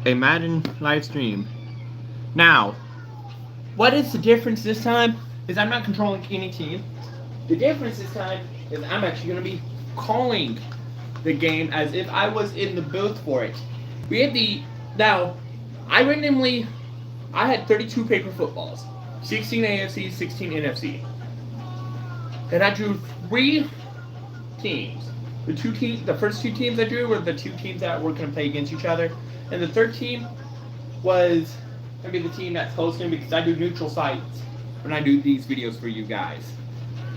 a Madden live stream. Now, what is the difference this time? Is I'm not controlling any team. The difference this time is I'm actually going to be calling the game as if I was in the booth for it. We had now, I had 32 paper footballs, 16 AFC, 16 NFC. And I drew 3 teams. The first 2 teams I drew were the 2 teams that were going to play against each other. And the third team was going to be the team that's hosting because I do neutral sites when I do these videos for you guys.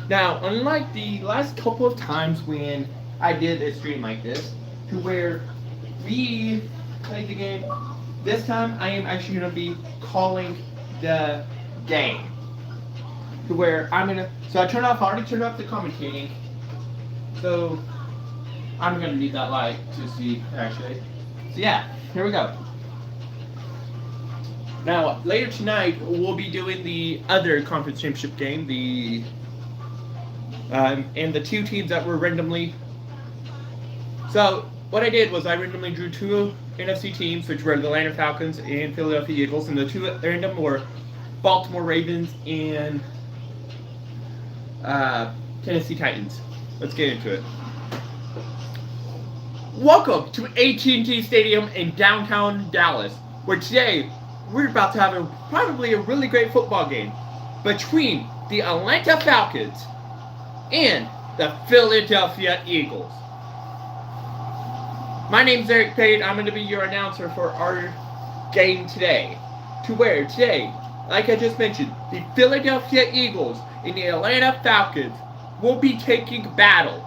Now, unlike the last couple of times when I did a stream like this, to where we played the game, this time I am actually going to be calling the game. To where so I already turned off the commentating. So I'm going to need that light to see, actually. So yeah, here we go. Now, later tonight, we'll be doing the other conference championship game, and the 2 teams that were randomly. So, what I did was I randomly drew 2 NFC teams, which were the Atlanta Falcons and Philadelphia Eagles, and the 2 random were Baltimore Ravens and Tennessee Titans. Let's get into it. Welcome to AT&T Stadium in downtown Dallas, where today we're about to have probably a really great football game between the Atlanta Falcons and the Philadelphia Eagles. My name's Eric Pate. I'm going to be your announcer for our game today. To where today, like I just mentioned, the Philadelphia Eagles and the Atlanta Falcons will be taking battle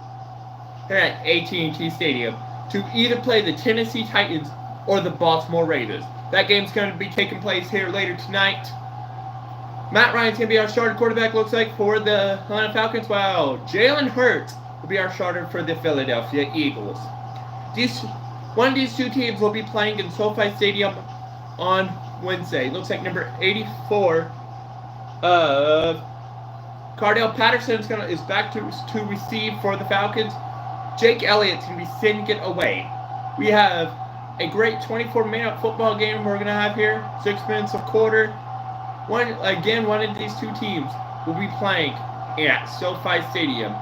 here at AT&T Stadium to either play the Tennessee Titans or the Baltimore Ravens. That game's going to be taking place here later tonight. Matt Ryan's going to be our starting quarterback, looks like, for the Atlanta Falcons, while Jalen Hurts will be our starter for the Philadelphia Eagles. One of these 2 teams will be playing in SoFi Stadium on Wednesday. Looks like number 84 of Cardell Patterson is back to receive for the Falcons. Jake Elliott's going to be sending it away. We have a great 24-minute football game we're going to have here. 6 minutes a quarter. One of these 2 teams will be playing at SoFi Stadium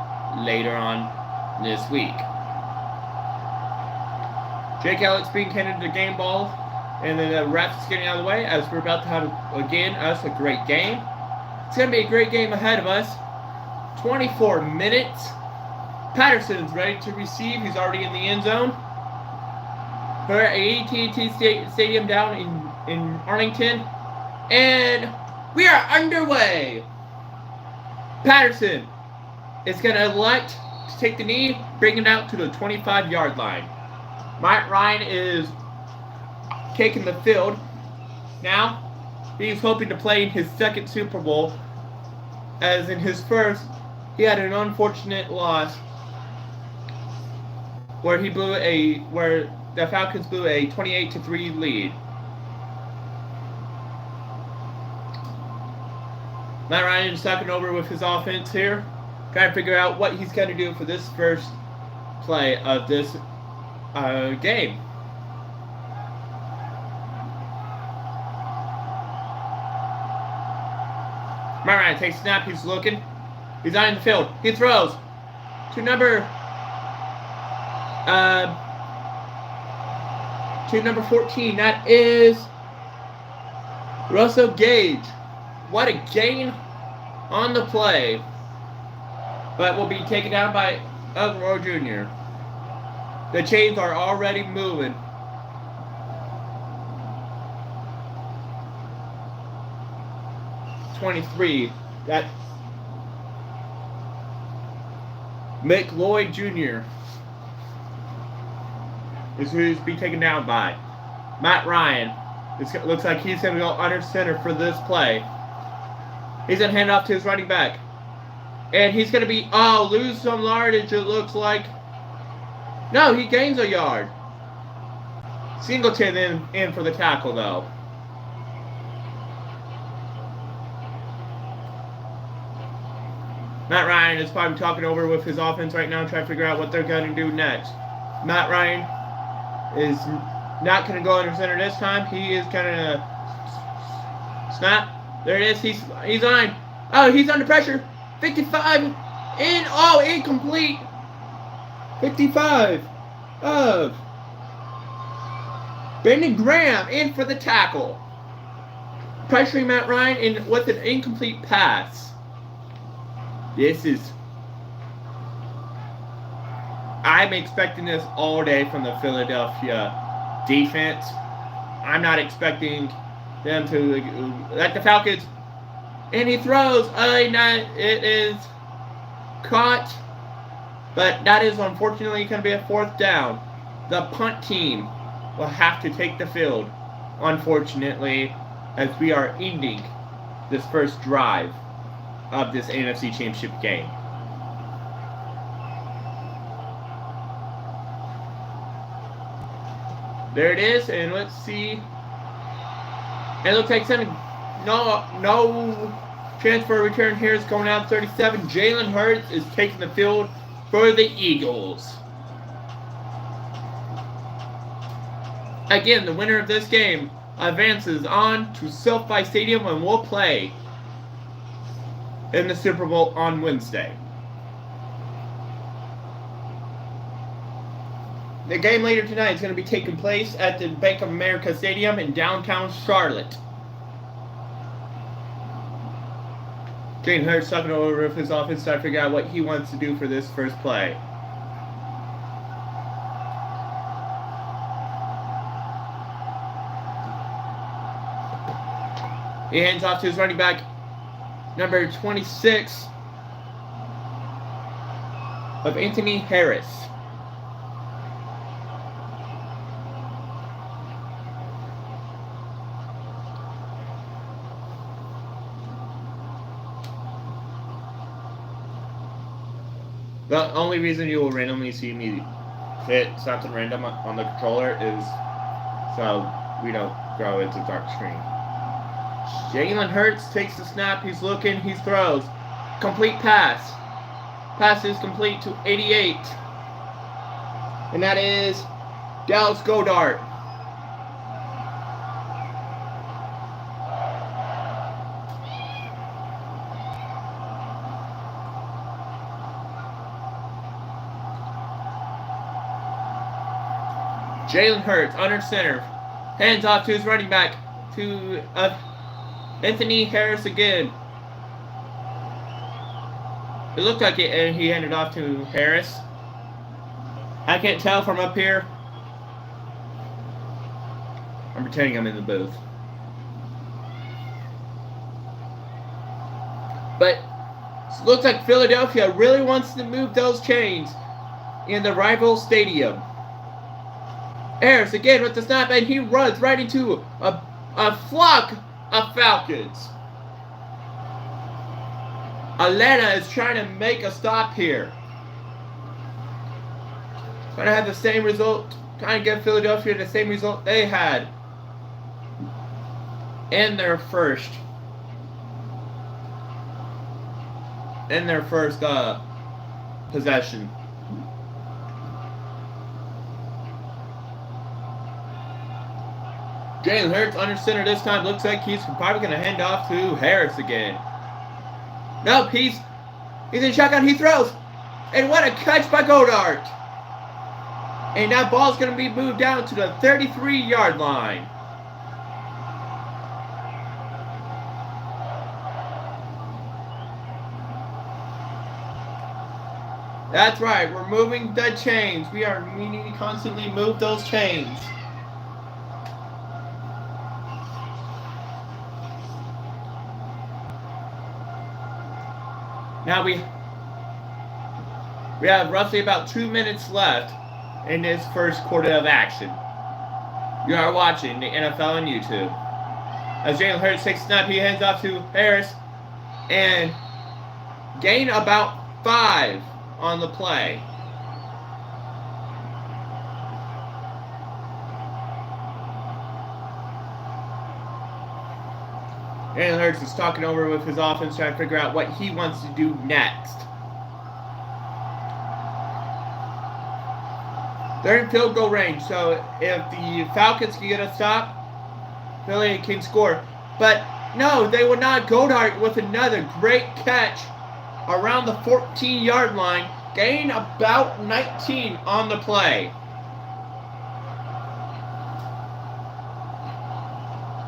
later on this week. Jake Elliott's being handed the game ball, and then the refs getting out of the way as we're about to have, again, a great game. It's going to be a great game ahead of us. 24 minutes. Patterson's ready to receive. He's already in the end zone. We're at AT&T Stadium down in Arlington. And we are underway. Patterson is going to elect to take the knee, bring it out to the 25-yard line. Matt Ryan is taking the field. Now, he's hoping to play in his 2nd Super Bowl, as in his first, he had an unfortunate loss where the Falcons blew a 28-3 lead. Matt Ryan is talking over with his offense here, trying to figure out what he's going to do for this first play of this game. Matt Ryan takes a snap. He's looking. He's out in the field. He throws to number 14. That is Russell Gage. What a gain on the play. But will be taken down by Elroy Jr. The chains are already moving. .23. That Mick Lloyd Jr. is who's being taken down by. Matt Ryan. It looks like he's going to go under center for this play. He's going to hand it off to his running back. And he's going to lose some yardage, it looks like. No, he gains a yard. Singleton in for the tackle, though. Matt Ryan is probably talking over with his offense right now, trying to figure out what they're going to do next. Matt Ryan is Not going to go under center this time. He is going to snap. There it is. He's on. Oh, he's under pressure. 55. In. Oh, incomplete. 55 of Brandon Graham in for the tackle. Pressuring Matt Ryan with an incomplete pass. I'm expecting this all day from the Philadelphia defense. I'm not expecting them to let the Falcons. And he throws. It is caught. But that is unfortunately going to be a 4th down. The punt team will have to take the field, unfortunately, as we are ending this first drive of this NFC Championship game. There it is, and let's see. It looks like no chance for a return here. It's going out 37. Jalen Hurts is taking the field for the Eagles. Again, the winner of this game advances on to SoFi Stadium and will play in the Super Bowl on Wednesday. The game later tonight is going to be taking place at the Bank of America Stadium in downtown Charlotte. Jalen Hurts talking over with his offense trying to figure out what he wants to do for this first play. He hands off to his running back, number 26, of Anthony Harris. The only reason you will randomly see me hit something random on the controller is so we don't grow into dark screen. Jalen Hurts takes the snap. He's looking. He throws. Complete pass. Pass is complete to 88. And that is Dallas Goedert. Jalen Hurts under center. Hands off to his running back. To Anthony Harris again. It looked like it, and he handed off to Harris. I can't tell from up here. I'm pretending I'm in the booth. But it looks like Philadelphia really wants to move those chains in the rival stadium. Harris again with the snap, and he runs right into a flock of Falcons. Atlanta is trying to make a stop here. Trying to have the same result, trying to get Philadelphia the same result they had in their first possession. Jalen Hurts under center this time. Looks like he's probably going to hand off to Harris again. Nope, he's in shotgun. He throws. And what a catch by Goedert. And that ball's going to be moved down to the 33-yard line. That's right. We're moving the chains. We need to constantly move those chains. Now we have roughly about 2 minutes left in this first quarter of action. You are watching the NFL on YouTube. As Jalen Hurts takes a snap, he hands off to Harris and gain about 5 on the play. Jalen Hurts is talking over with his offense, trying to figure out what he wants to do next. They're in field goal range, so if the Falcons can get a stop, Philly can score. But no, they will not. Goddard with another great catch around the 14-yard line, gain about 19 on the play.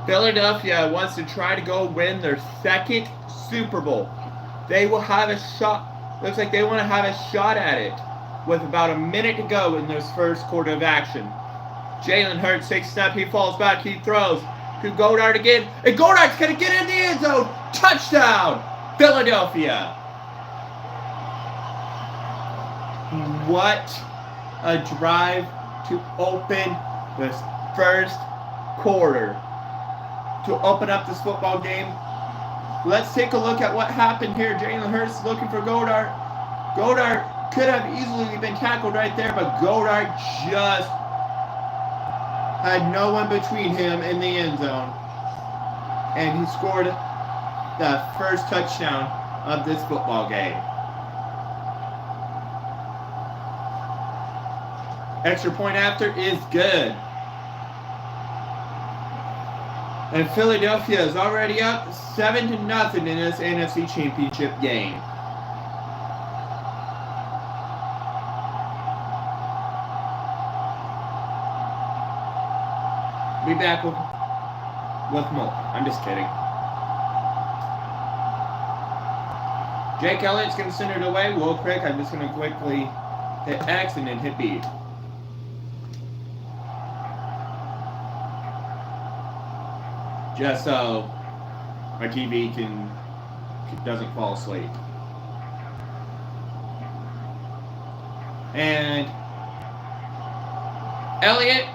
Philadelphia wants to try to go win their second Super Bowl. They will have a shot. Looks like they want to have a shot at it with about a minute to go in this first quarter of action. Jalen Hurts takes a snap. He falls back. He throws to Goddard again. And Goddard's going to get in the end zone. Touchdown, Philadelphia. What a drive to open this first quarter. To open up this football game. Let's take a look at what happened here. Jalen Hurts looking for Goddard. Goddard could have easily been tackled right there, but Goddard just had no one between him and the end zone. And he scored the first touchdown of this football game. Extra point after is good. And Philadelphia is already up 7-0 in this NFC Championship game. Be back with more. I'm just kidding. Jake Elliott's going to send it away real quick. I'm just going to quickly hit X and then hit B. Just so my TV doesn't fall asleep. And Elliott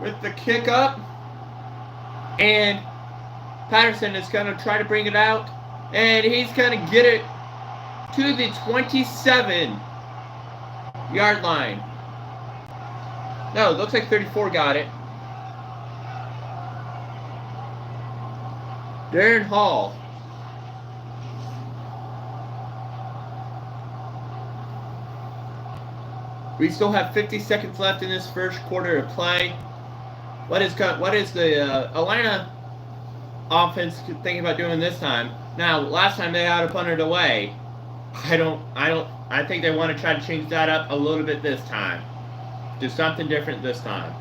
with the kick up, and Patterson is going to try to bring it out, and he's going to get it to the 27-yard line. No, it looks like 34 got it. Darren Hall. We still have 50 seconds left in this first quarter of play. What is the Atlanta offense thinking about doing this time? Now, last time they had to punt it away. I think they want to try to change that up a little bit this time. Do something different this time.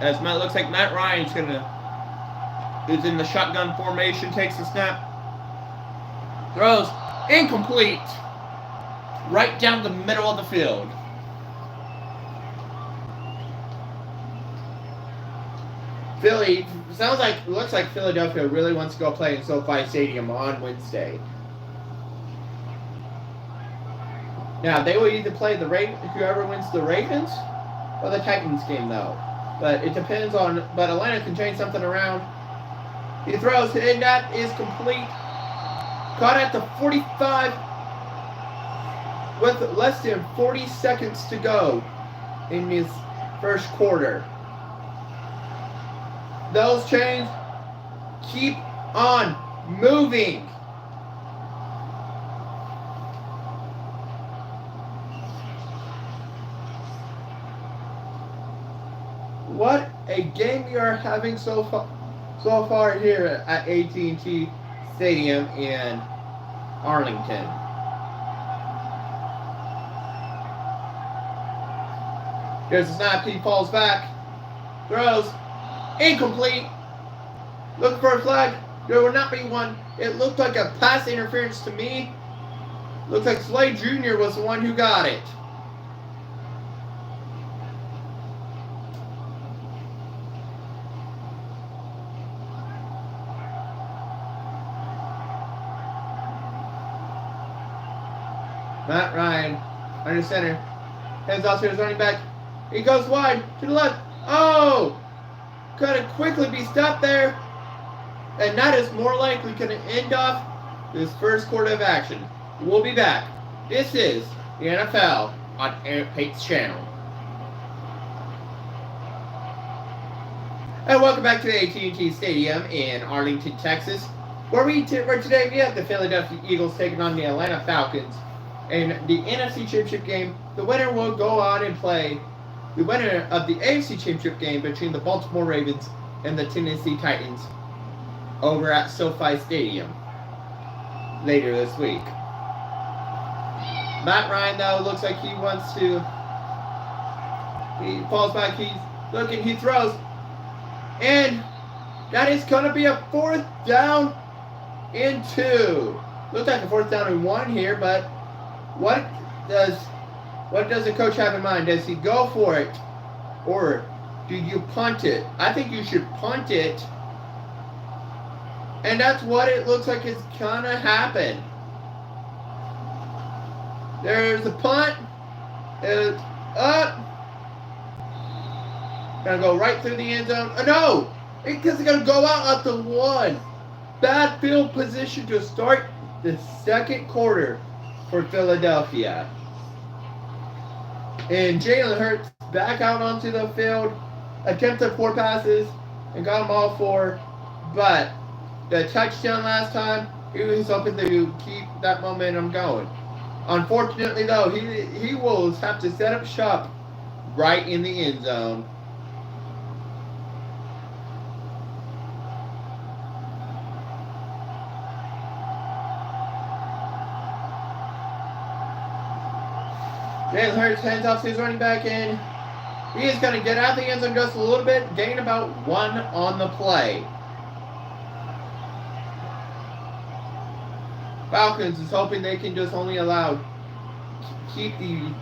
As it looks like Matt Ryan's is in the shotgun formation, takes the snap, throws, incomplete, right down the middle of the field. Philly, looks like Philadelphia really wants to go play in SoFi Stadium on Wednesday. Now, they will either play whoever wins the Ravens or the Titans game, though. But it depends on, but Atlanta can change something around. He throws, and that is complete. Caught at the 45 with less than 40 seconds to go in his first quarter. Those chains keep on moving. What a game we are having so far here at AT&T Stadium in Arlington. Here's the snap. He falls back, throws, incomplete. Looking for a flag. There will not be one. It looked like a pass interference to me. Looks like Slade Jr. was the one who got it. Matt Ryan, under center, heads off to his running back. He goes wide to the left. Oh! Could it quickly be stopped there? And that is more likely going to end off this first quarter of action. We'll be back. This is the NFL on Eric Pate's channel. And welcome back to the AT&T Stadium in Arlington, Texas, where today we have the Philadelphia Eagles taking on the Atlanta Falcons. in the NFC Championship game, the winner will go on and play the winner of the AFC Championship game between the Baltimore Ravens and the Tennessee Titans over at SoFi Stadium later this week. Matt Ryan, though, looks like he wants to. He falls back, he's looking, he throws. And that is going to be a 4th down and 2. Looks like a 4th down and 1 here, but what does the coach have in mind? Does he go for it? Or do you punt it? I think you should punt it. And that's what it looks like is going to happen. There's a punt. It's up. Gonna go right through the end zone. Oh, no! Because it's gonna go out at the 1. Bad field position to start the second quarter for Philadelphia. And Jalen Hurts back out onto the field. Attempted 4 passes and got them all 4. But the touchdown last time, he was hoping to keep that momentum going. Unfortunately, though, he will have to set up shop right in the end zone. Jalen Hurts hands off to his running back in. He is going to get out the end zone just a little bit, gain about 1 on the play. Falcons is hoping they can just only keep the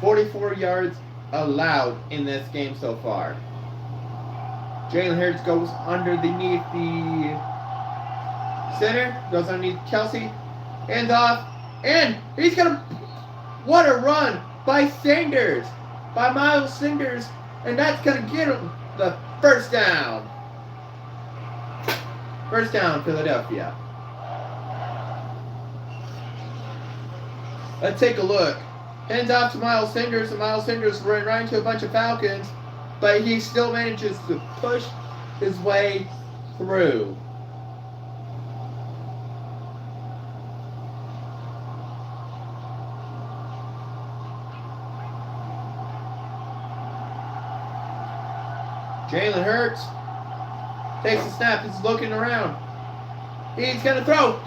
44 yards allowed in this game so far. Jalen Hurts goes underneath the center, goes underneath Kelsey, hands off, and he's going to, what a run by Miles Sanders, and that's going to get him the 1st down. 1st down, Philadelphia. Let's take a look. Hands off to Miles Sanders, and Miles Sanders ran right into a bunch of Falcons, but he still manages to push his way through. Jalen Hurts takes a snap. He's looking around. He's going to throw.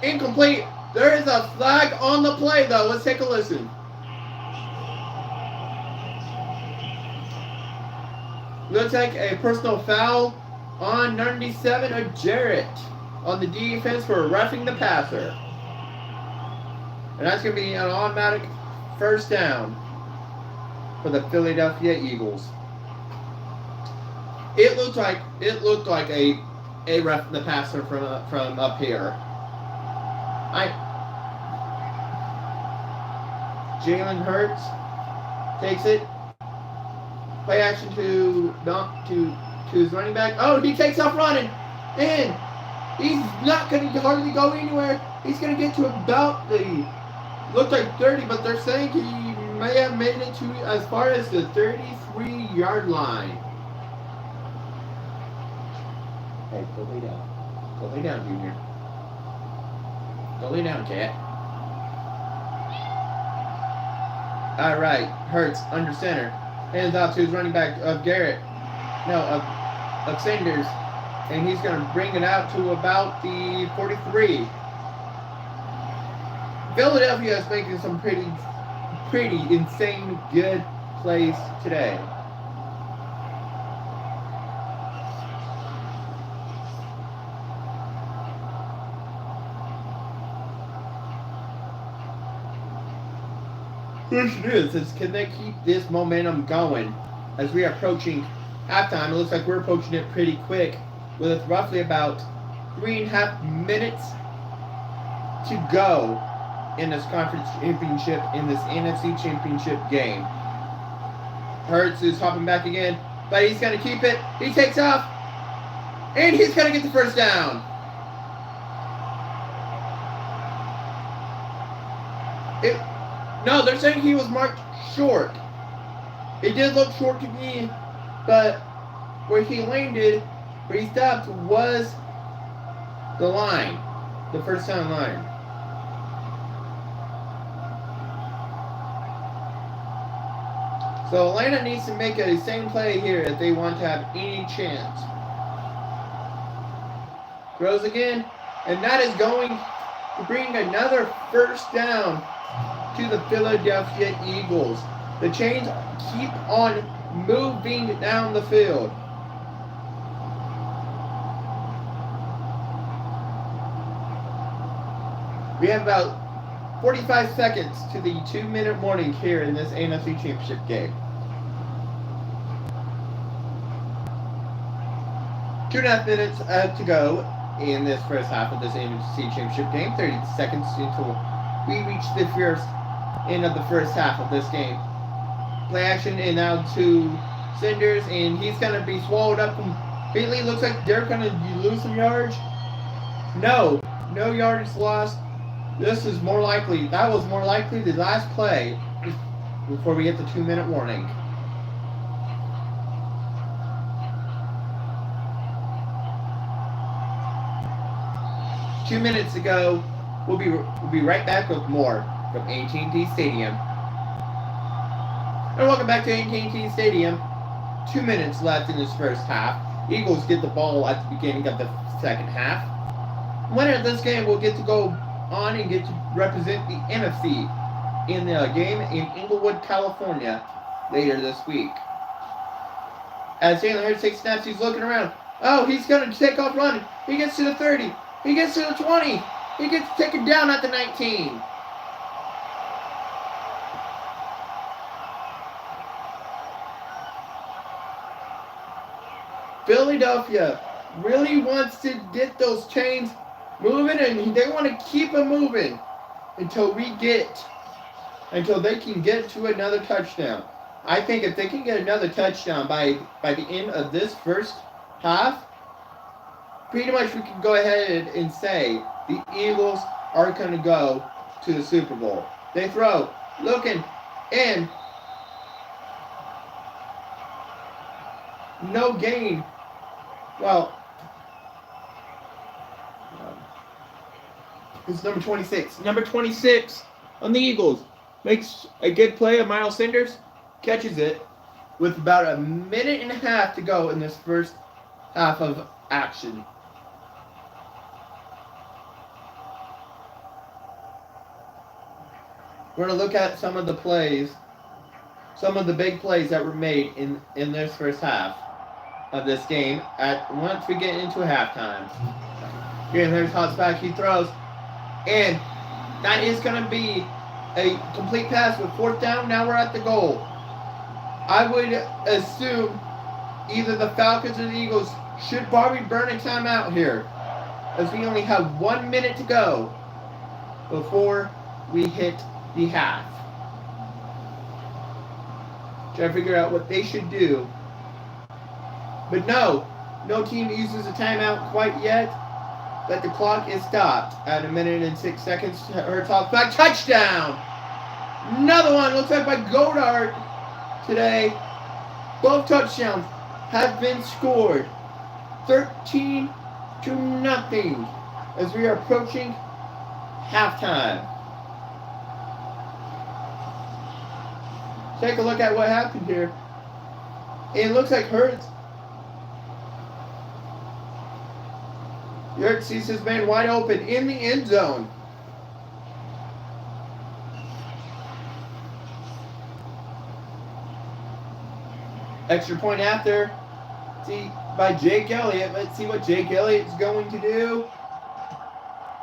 Incomplete. There is a flag on the play, though. Let's take a listen. Looks like a personal foul on 97 of Jarrett on the defense for roughing the passer. And that's going to be an automatic 1st down for the Philadelphia Eagles. It looked like a rough the passer from up here. Jalen Hurts takes it. Play action to his running back. Oh, he takes off running. And he's not going to hardly go anywhere. He's going to get to about looks like 30, but they're saying he may have made it to as far as the 33-yard line. Hey, go lay down. Go lay down, Junior. Go lay down, cat. All right, Hurts under center. Hands off to his running back of Sanders. And he's going to bring it out to about the 43. Philadelphia is making some pretty insane good plays today. Question is can they keep this momentum going as we are approaching halftime? It looks like we're approaching it pretty quick with roughly about 3.5 minutes to go in this conference championship, in this NFC championship game. Hurts is hopping back again, but he's going to keep it. He takes off, and he's going to get the 1st down. No, they're saying he was marked short. It did look short to me, but where he landed, where he stopped, was the line, the 1st down line. So Atlanta needs to make a same play here if they want to have any chance. Throws again, and that is going to bring another first down to the Philadelphia Eagles. The chains keep on moving down the field. We have about 45 seconds to the 2-minute warning here in this NFC Championship game. 2.5 minutes to go in this first half of this NFC Championship game. 30 seconds until we reach the first end of the first half of this game. Play action and now to Cinders, and he's going to be swallowed up completely. Looks like they're going to lose some yards. No yardage lost. This is more likely, that was more likely the last play before we get the 2-minute warning. Two minutes to go. We'll be right back with more from AT&T Stadium. And welcome back to AT&T Stadium. 2 minutes left in this first half. Eagles get the ball at the beginning of the second half. Winner of this game will get to go on and get to represent the NFC in the game in Inglewood, California later this week. As Jalen Hurts takes snaps, he's looking around. Oh, he's going to take off running. He gets to the 30. He gets to the 20. He gets taken down at the 19. Philadelphia really wants to get those chains moving, and they want to keep them moving until they can get to another touchdown. I think if they can get another touchdown by the end of this first half, pretty much we can go ahead and say the Eagles are going to go to the Super Bowl. They throw, looking, and no gain. Well, it's number 26. Number 26 on the Eagles makes a good play of Miles Sanders, catches it with about a minute and a half to go in this first half of action. We're going to look at some of the plays, some of the big plays that were made in this first half of this game once we get into halftime. Here, there's Hots back, he throws. And that is going to be a complete pass with fourth down. Now we're at the goal. I would assume either the Falcons or the Eagles should probably burn a timeout here, as we only have 1 minute to go before we hit the half. Try to figure out what they should do. But no team uses a timeout quite yet. But the clock is stopped at 1 minute and 6 seconds. Hurts off back, touchdown! Another one, looks like by Goddard today. Both touchdowns have been scored. 13-0 as we are approaching halftime. Take a look at what happened here. It looks like Hurts sees his man wide open in the end zone. Extra point after. See, by Jake Elliott. Let's see what Jake Elliott's going to do.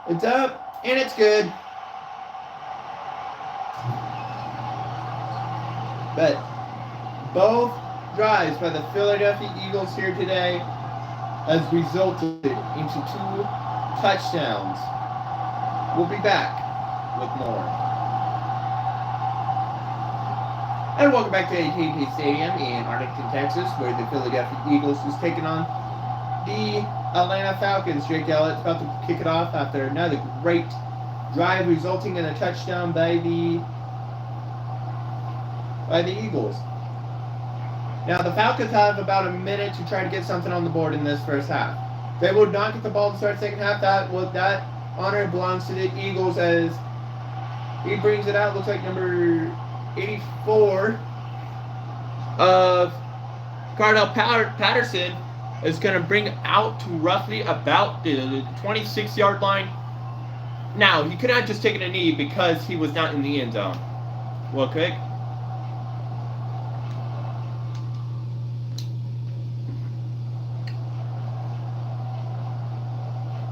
It's up, and it's good. But both drives by the Philadelphia Eagles here today has resulted into 2 touchdowns. We'll be back with more. And welcome back to AT&T Stadium in Arlington, Texas, where the Philadelphia Eagles is taking on the Atlanta Falcons. Jake Elliott's about to kick it off after another great drive resulting in a touchdown by the Eagles. Now, the Falcons have about a minute to try to get something on the board in this first half. They will not get the ball to start second half. That honor belongs to the Eagles as he brings it out. Looks like number 84. of Patterson is going to bring out to roughly about the 26-yard line. Now, he could not just taken a knee because he was not in the end zone. Real quick.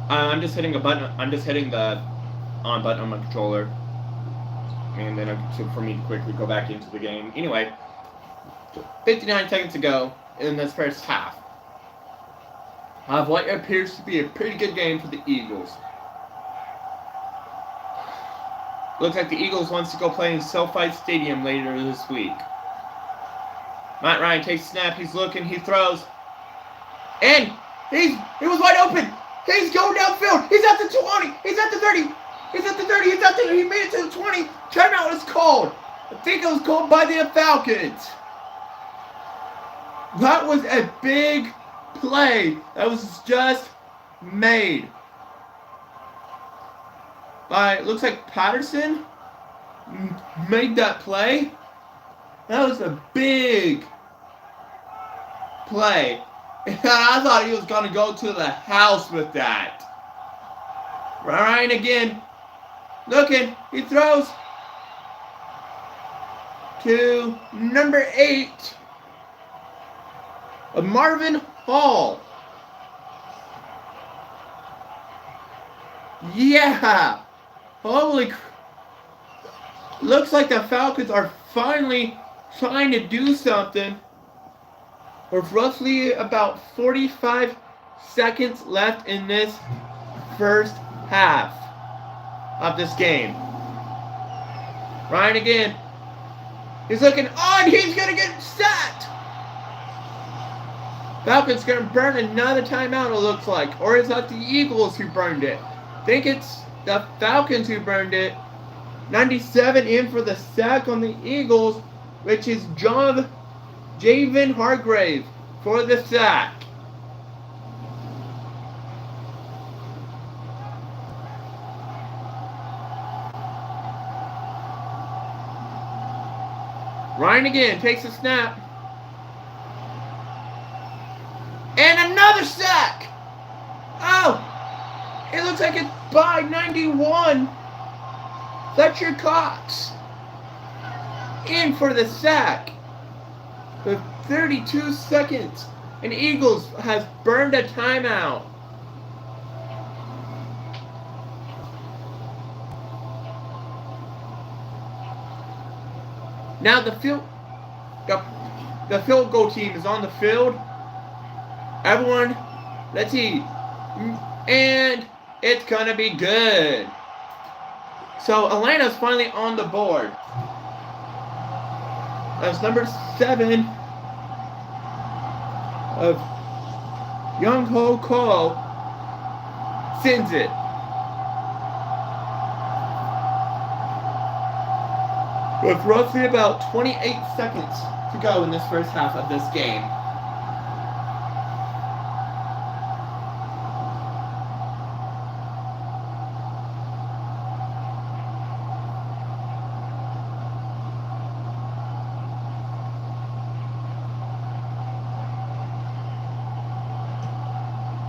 I'm just hitting a button. I'm just hitting the on button on my controller. And then for me to quickly go back into the game. Anyway, 59 seconds to go in this first half of what appears to be a pretty good game for the Eagles. Looks like the Eagles wants to go play in SoFi Stadium later this week. Matt Ryan takes a snap. He's looking. He throws. And he was wide open. He's going downfield. He's at the 20. He's at the 30. He's at the 30. He's at the. He made it to the 20. Timeout is called. I think it was called by the Falcons. That was a big play that was just made. Looks like Patterson made that play. That was a big play. And I thought he was going to go to the house with that. Ryan again. Looking. He throws to number 8. Marvin Hall. Yeah. Holy. Looks like the Falcons are finally trying to do something. With roughly about 45 seconds left in this first half of this game. Ryan again. He's looking on. He's going to get sacked. Falcons going to burn another timeout, it looks like. Or is that the Eagles who burned it? I think it's the Falcons who burned it. 97 in for the sack on the Eagles, which is Javon Hargrave for the sack. Ryan again takes a snap. And another sack! Oh! It looks like it's by 91. Fletcher Cox in for the sack. With 32 seconds. And Eagles has burned a timeout. Now the field goal team is on the field. Everyone, let's see. And it's going to be good. So Atlanta's finally on the board. That's number 7 of Young Ho Ko sends it. With roughly about 28 seconds to go in this first half of this game.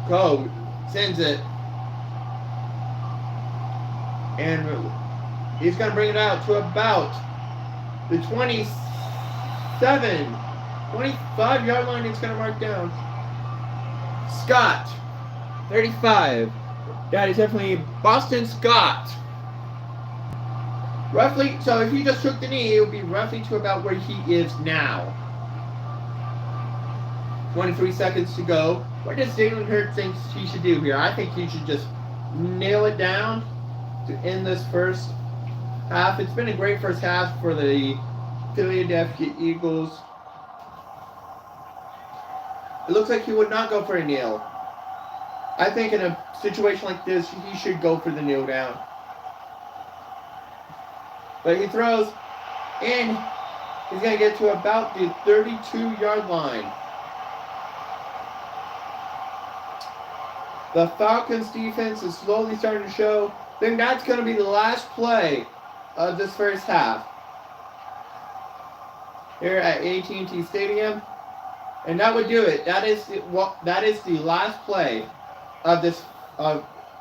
Go sends it. And he's going to bring it out to about the 25-yard line. It's going to mark down. Scott, 35. That is definitely Boston Scott. Roughly, so if he just took the knee, it would be roughly to about where he is now. 23 seconds to go. What does Jalen Hurts think he should do here? I think he should just nail it down to end this first half. It's been a great first half for the Philadelphia Eagles. It looks like he would not go for a kneel. I think in a situation like this, he should go for the kneel down. But he throws, and he's going to get to about the 32-yard line. The Falcons defense is slowly starting to show. I think that's going to be the last play of this first half. here at AT&T Stadium. And that would do it. That is the last play of this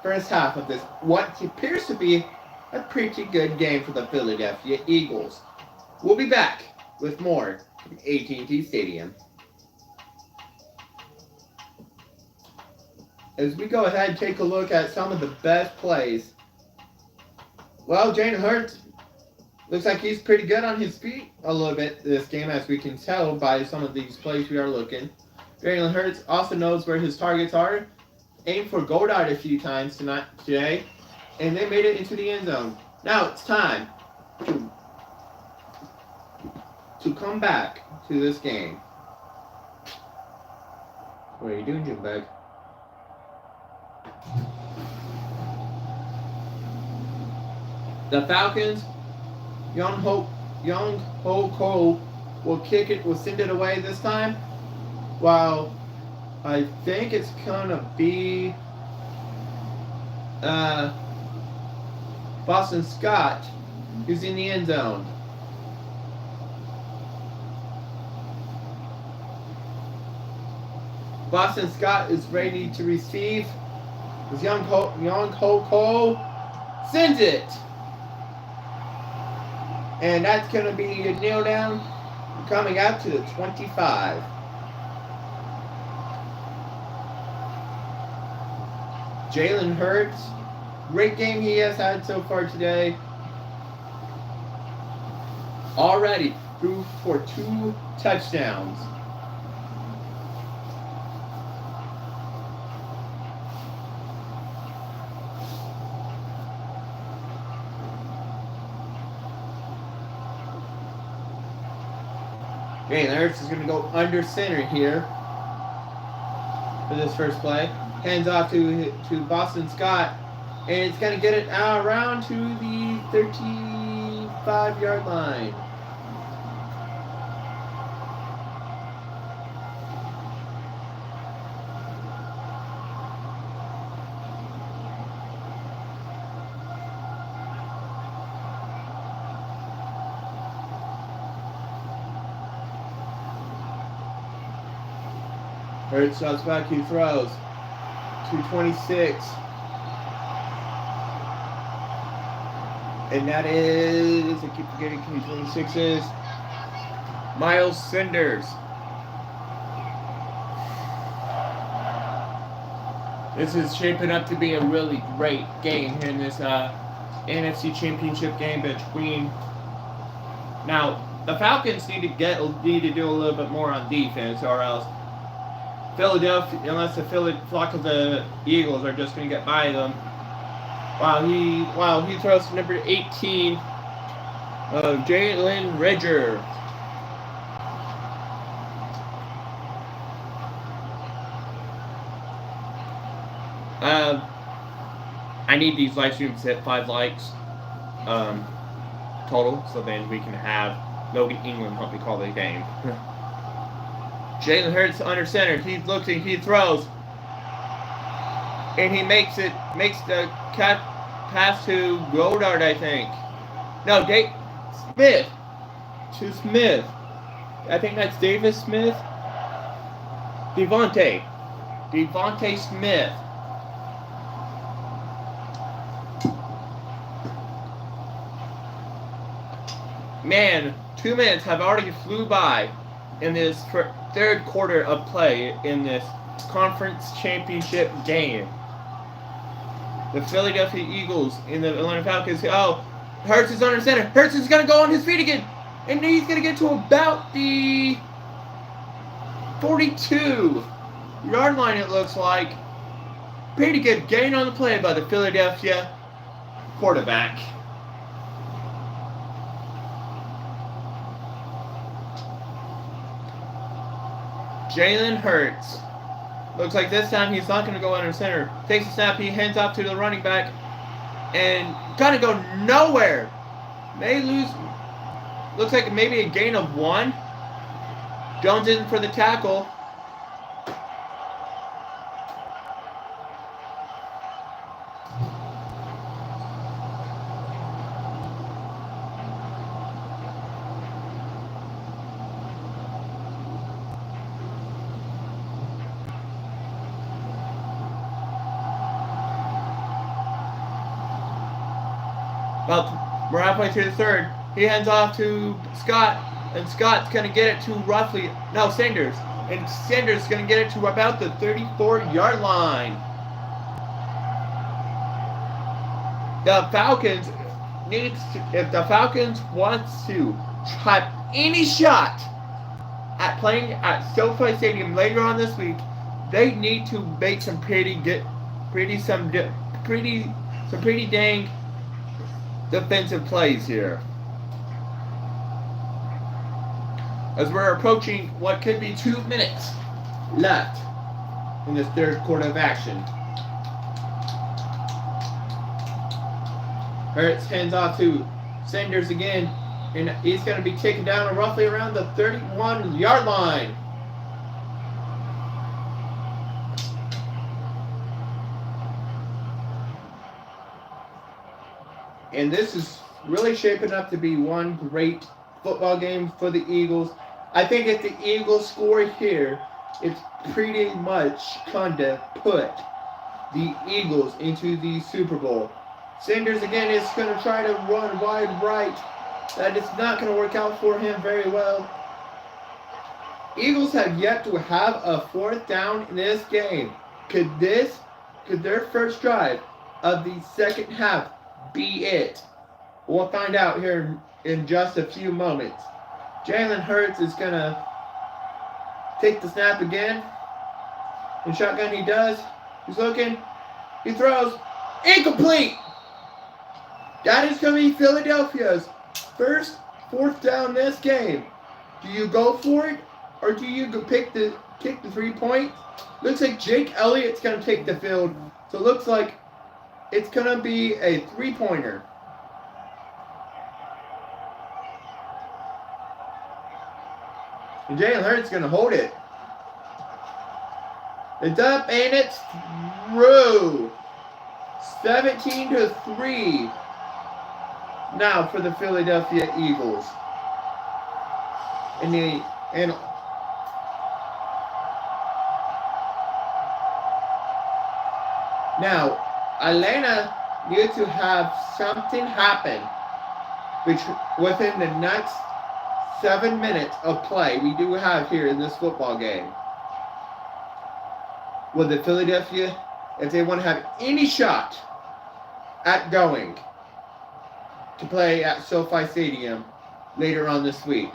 first half of this what appears to be a pretty good game for the Philadelphia Eagles. We'll be back with more from AT&T Stadium. As we go ahead and take a look at some of the best plays. Well, Jalen Hurts looks like he's pretty good on his feet a little bit this game, as we can tell by some of these plays we are looking. Jalen Hurts also knows where his targets are. Aimed for Goddard a few times today, and they made it into the end zone. Now it's time to come back to this game. What are you doing, Jim Bag? The Falcons, Young Ho Ko will send it away this time. While I think it's gonna be Boston Scott who's in the end zone. Boston Scott is ready to receive. As Young Ho sends it. And that's going to be a kneel down coming out to the 25. Jalen Hurts, great game he has had so far today. Already threw for 2 touchdowns. Jalen Hurts is going to go under center here for this first play. Hands off to Boston Scott, and it's going to get it around to the 35-yard line. Hurts drops back, he throws. 226. And that is, I keep forgetting who 26 is. Miles Sanders. This is shaping up to be a really great game here in this NFC Championship game between. Now, the Falcons need to do a little bit more on defense, or else Philadelphia, unless the flock of the Eagles are just going to get by them. While he throws to number 18, Jalen Ridger. I need these live streams to hit 5 likes total, so then we can have Logan England help me call the game. Jalen Hurts under center. He looks and he throws. And he makes the pass to Goddard, I think. No, Smith. To Smith. I think that's Davis Smith. Devontae Smith. Man, 2 minutes have already flew by in this third quarter of play in this conference championship game. The Philadelphia Eagles and the Atlanta Falcons. Oh, Hurts is under center. Hurts is going to go on his feet again. And he's going to get to about the 42-yard line, it looks like. Pretty good gain on the play by the Philadelphia quarterback. Jalen Hurts. Looks like this time he's not going to go under center. Takes a snap, he hands off to the running back. And gotta go nowhere. May lose. Looks like maybe a gain of 1. Jones in for the tackle. We're halfway through the third. He hands off to Scott, and Scott's gonna get it to Sanders, and Sanders is gonna get it to about the 34-yard line. The Falcons if the Falcons wants to have any shot at playing at SoFi Stadium later on this week, they need to make some pretty dang defensive plays here. As we're approaching what could be 2 minutes left in this third quarter of action. Hurts hands off to Sanders again, and he's going to be taken down roughly around the 31-yard line. And this is really shaping up to be one great football game for the Eagles. I think if the Eagles score here, it's pretty much going to put the Eagles into the Super Bowl. Sanders again is going to try to run wide right. That is not going to work out for him very well. Eagles have yet to have a fourth down in this game. Could their first drive of the second half be it? We'll find out here in just a few moments. Jalen Hurts is going to take the snap again. In shotgun he does. He's looking. He throws. Incomplete! That is going to be Philadelphia's first fourth down this game. Do you go for it, or do you go kick the 3 point? Looks like Jake Elliott's going to take the field. So it looks like it's going to be a 3-pointer. And Jalen Hurts is going to hold it. It's up and it's through. 17-3. Now for the Philadelphia Eagles. And now Atlanta needs to have something happen within the next 7 minutes of play we do have here in this football game. Will the Philadelphia, if they want to have any shot at going to play at SoFi Stadium later on this week?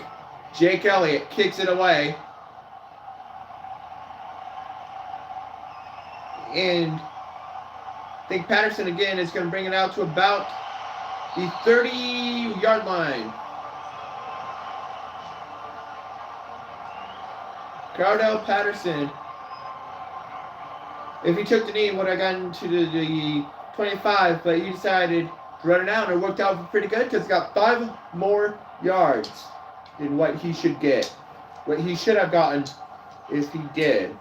Jake Elliott kicks it away. And I think Patterson again is going to bring it out to about the 30-yard line. Cardell Patterson, if he took the knee, would have gotten to the 25, but he decided to run it out, and it worked out pretty good because he got 5 more yards than what he should get. What he should have gotten if he did.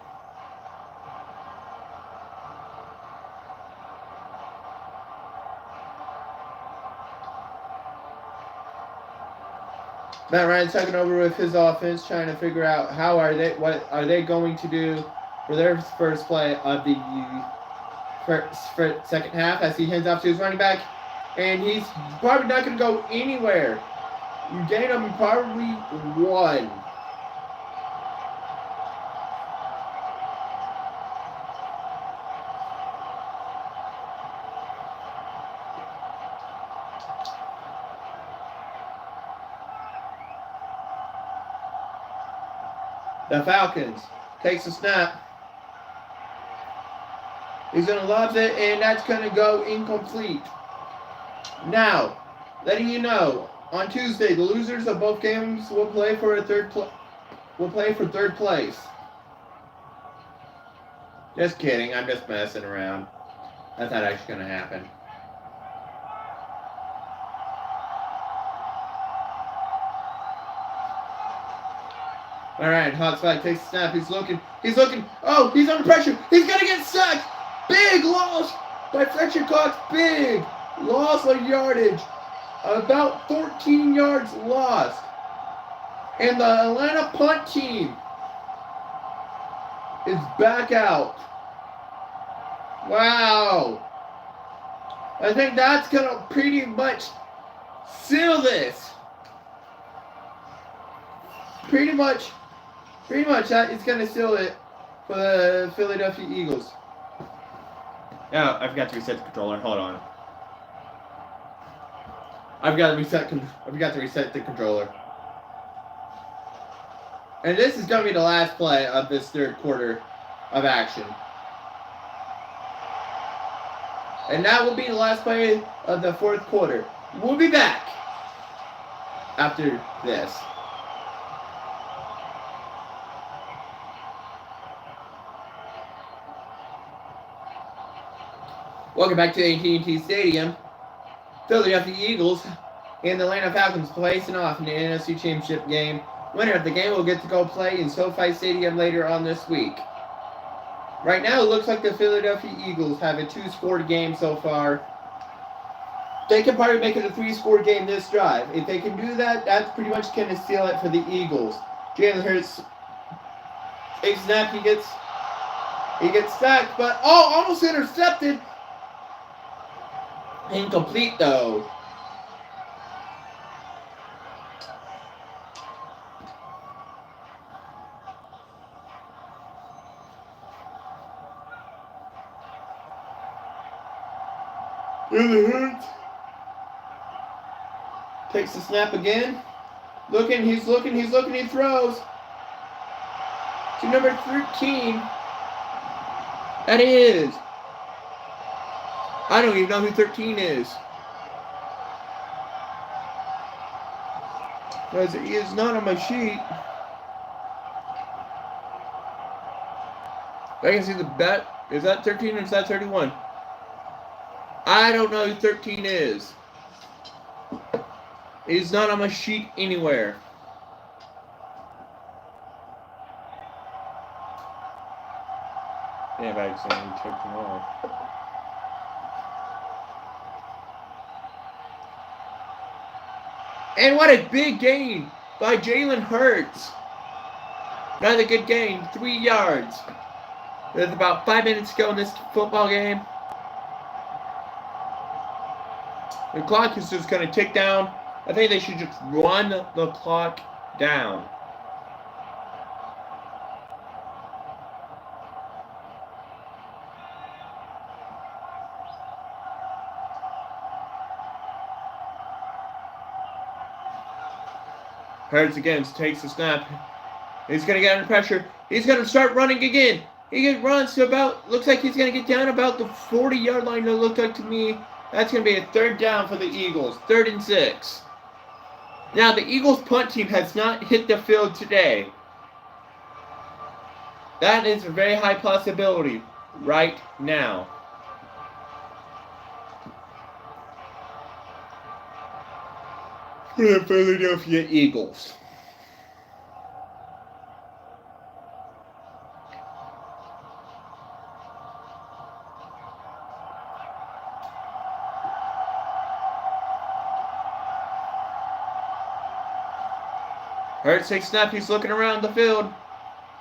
Matt Ryan's taking over with his offense, trying to figure out what are they going to do for their first play of the second half, as he hands off to his running back, and he's probably not going to go anywhere. You gain him probably 1. The Falcons takes a snap. He's going to lob it, and that's going to go incomplete. Now, letting you know, on Tuesday, the losers of both games will play for third place. Just kidding. I'm just messing around. That's not actually going to happen. All right, Hotspot takes the snap. He's looking. Oh, he's under pressure. He's going to get sacked. Big loss by Fletcher Cox. Big loss of yardage. About 14 yards lost. And the Atlanta punt team is back out. Wow. I think that's going to pretty much seal this. Pretty much that is going to seal it for the Philadelphia Eagles. Oh, I forgot to reset the controller. Hold on. I've got to reset the controller. And this is going to be the last play of this third quarter of action. And that will be the last play of the fourth quarter. We'll be back after this. Welcome back to AT&T Stadium. Philadelphia Eagles and the Atlanta Falcons facing off in the NFC Championship game. Winner of the game will get to go play in SoFi Stadium later on this week. Right now, it looks like the Philadelphia Eagles have a 2-score game so far. They can probably make it a 3-score game this drive. If they can do that, that's pretty much going to seal it for the Eagles. Jalen Hurts takes a snap. He gets sacked, but almost intercepted. Incomplete though. Jalen Hurts takes the snap again. He's looking, he throws to number 13. That is. I don't even know who 13 is. Because he is not on my sheet. I can see the bet. Is that 13 or is that 31? I don't know who 13 is. He's not on my sheet anywhere. Yeah, I accidentally checked him off. And what a big gain by Jalen Hurts. Another good gain, 3 yards. There's about 5 minutes to go in this football game. The clock is just going to tick down. I think they should just run the clock down. Hurts again, takes the snap. He's going to get under pressure. He's going to start running again. He runs to about, looks like he's going to get down about the 40-yard line. It looked like to me. That's going to be a third down for the Eagles. 3rd and 6. Now, the Eagles punt team has not hit the field today. That is a very high possibility right now. For the Philadelphia Eagles. Hurts takes snap, he's looking around the field.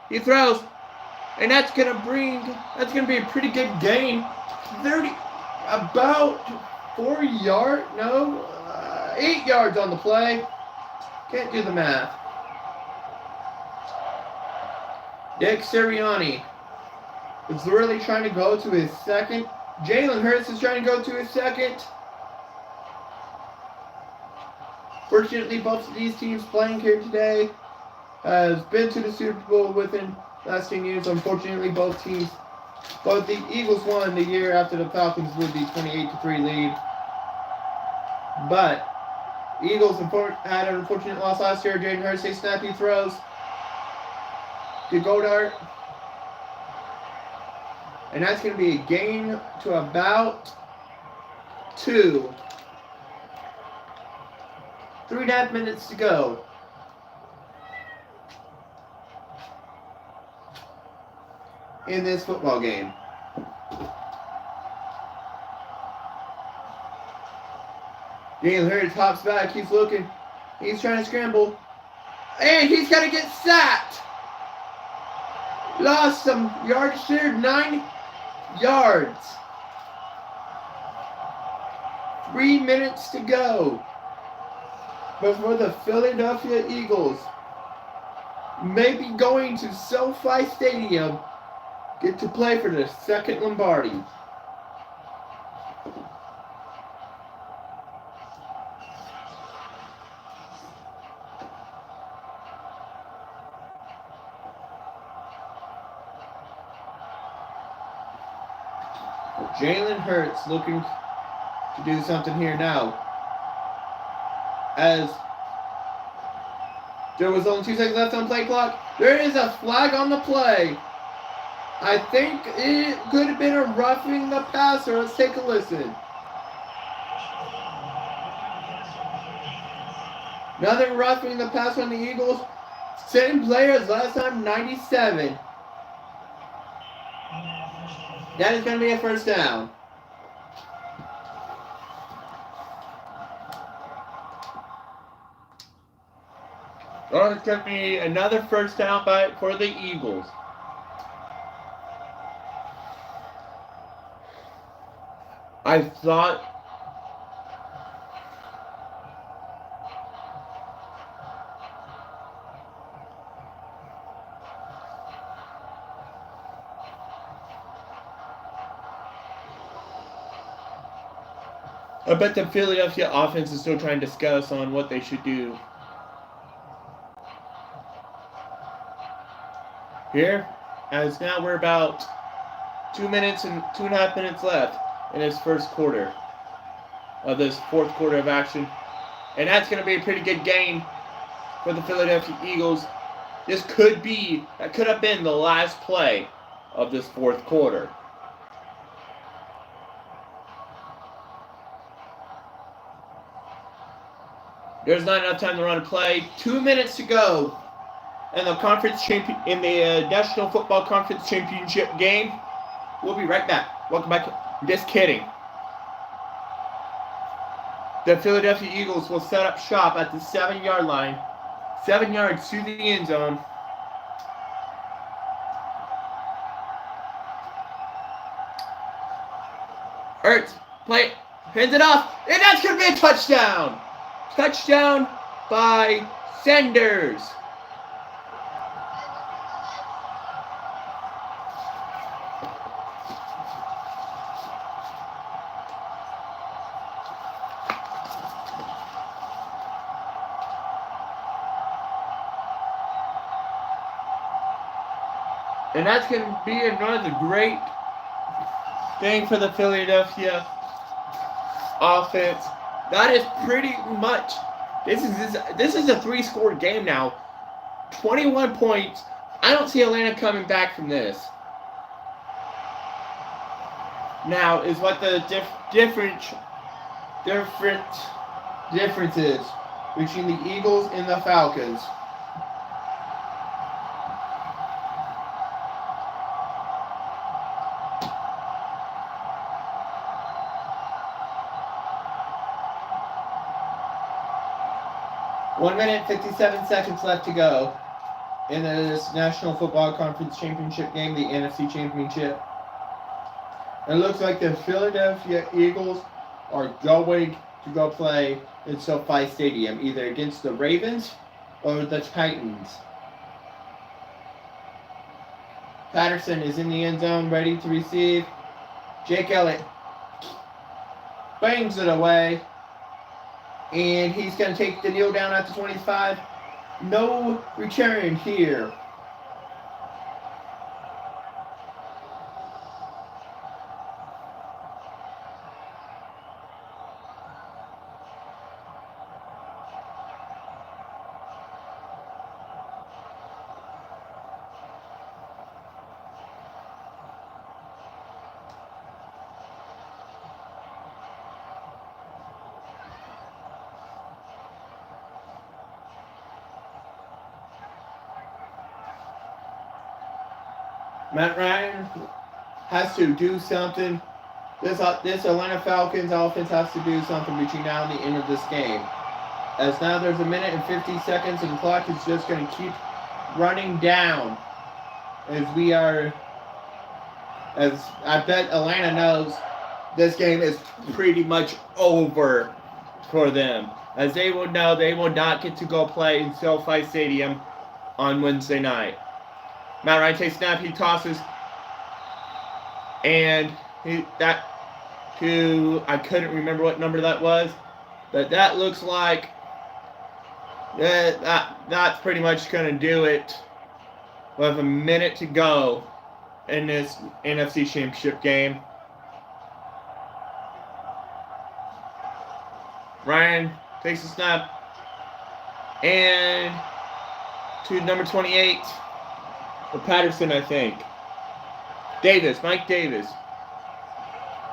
He throws. And that's gonna be a pretty good gain. About 8 yards on the play. Can't do the math. Dick Sirianni is really trying to go to his second. Jalen Hurts is trying to go to his second. Fortunately, both of these teams playing here today has been to the Super Bowl within the last 10 years. Unfortunately, both the Eagles won the year after the Falcons with the 28-3 lead. But Eagles had an unfortunate loss last year. Jalen Hurts takes snap, he throws to Goddard. And that's going to be a gain to about 2. 3.5 minutes to go. In this football game. Jalen Hurts hops back, he's looking. He's trying to scramble. And he's going to get sacked. Lost some yards there, 9 yards. 3 minutes to go. but for the Philadelphia Eagles, maybe going to SoFi Stadium, get to play for the second Lombardi. Jalen Hurts looking to do something here now. As there was only 2 seconds left on play clock, there is a flag on the play. I think it could have been a roughing the passer. Let's take a listen. Nothing roughing the passer on the Eagles. Same player as last time, 97. That is going to be a first down. Oh, it's going to be another first down for the Eagles. I thought I bet the Philadelphia offense is still trying to discuss on what they should do. Here, as now we're about 2 minutes and 2.5 minutes left in this first quarter of this fourth quarter of action. And that's going to be a pretty good game for the Philadelphia Eagles. That could have been the last play of this fourth quarter. There's not enough time to run a play. 2 minutes to go in the National Football Conference Championship game. We'll be right back. Welcome back. Just kidding. The Philadelphia Eagles will set up shop at the 7-yard line. 7 yards to the end zone. Hurts, hands it off, and that's going to be a touchdown. Touchdown by Sanders. And that's going to be another great thing for the Philadelphia offense. That is pretty much, this is a 3-score game now. 21 points. I don't see Atlanta coming back from this. Now is what the difference is between the Eagles and the Falcons. One minute, 57 seconds left to go in this National Football Conference Championship game, the NFC Championship. It looks like the Philadelphia Eagles are going to go play in SoFi Stadium, either against the Ravens or the Titans. Patterson is in the end zone, ready to receive. Jake Elliott bangs it away. And he's going to take the kneel down at the 25. No return here. Matt Ryan has to do something. This Atlanta Falcons offense has to do something between now and the end of this game. As now there's a minute and 50 seconds and the clock is just going to keep running down. As I bet Atlanta knows this game is pretty much over for them. as they will know they will not get to go play in SoFi Stadium on Wednesday night. Matt Ryan takes snap, he tosses, and I couldn't remember what number that was, but that looks like that's pretty much going to do it with a minute to go in this NFC Championship game. Ryan takes a snap, and to number 28, or Patterson, I think. Mike Davis.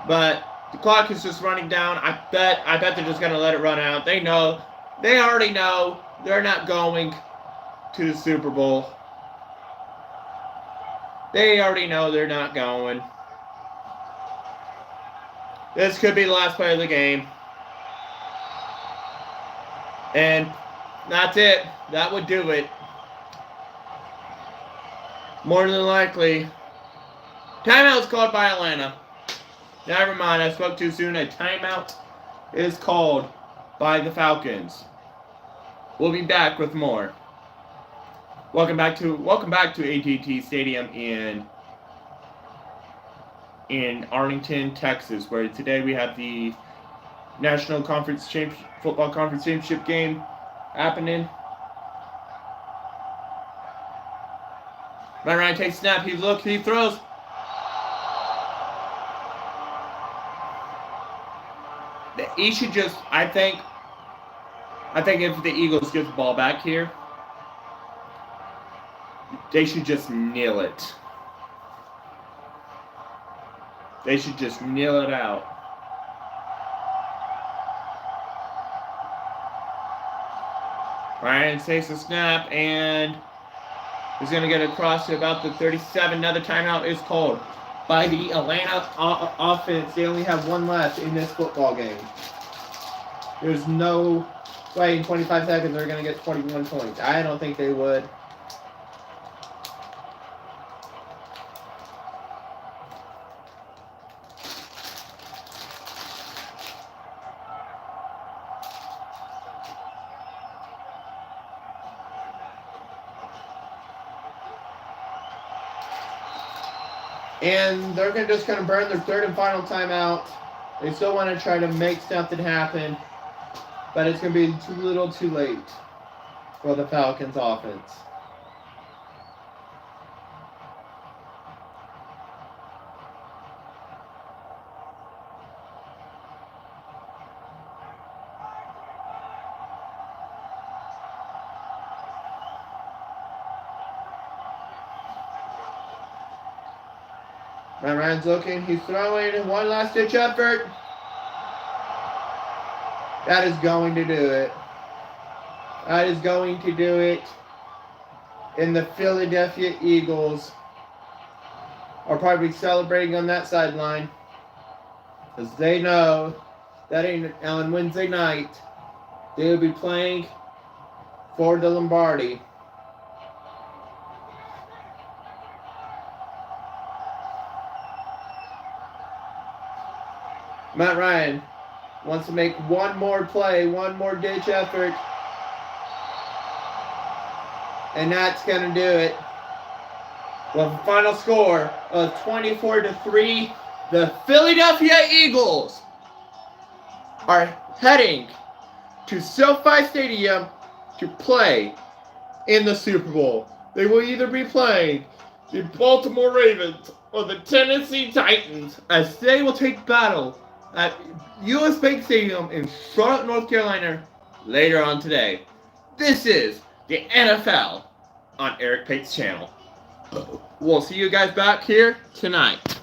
But the clock is just running down. I bet they're just gonna let it run out. They already know they're not going to the Super Bowl. They already know they're not going. This could be the last play of the game. And that's it. That would do it. More than likely. Timeout is called by Atlanta. Never mind, I spoke too soon. A timeout is called by the Falcons. We'll be back with more. Welcome back to AT&T Stadium in Arlington, Texas, where today we have the National Football Conference Championship game happening. Ryan takes snap, he throws. He should just, I think if the Eagles get the ball back here, they should just kneel it. They should just kneel it out. Ryan takes a snap and is going to get across to about the 37. Another timeout is called by the Atlanta offense. They only have one left in this football game. There's no way in 25 seconds they're going to get 21 points. I don't think they would. And they're just going to burn their third and final timeout. They still want to try to make something happen, but it's going to be too little too late for the Falcons offense. Ryan's looking, he's throwing, one last ditch effort. That is going to do it. That is going to do it. And the Philadelphia Eagles are probably celebrating on that sideline, because they know that on Wednesday night they will be playing for the Lombardi. Matt Ryan wants to make one more play, one more ditch effort. And that's going to do it. With a final score of 24-3, the Philadelphia Eagles are heading to SoFi Stadium to play in the Super Bowl. They will either be playing the Baltimore Ravens or the Tennessee Titans, as they will take battle at U.S. Bank Stadium in Charlotte, North Carolina later on today. This is the NFL on Eric Pate's channel. We'll see you guys back here tonight.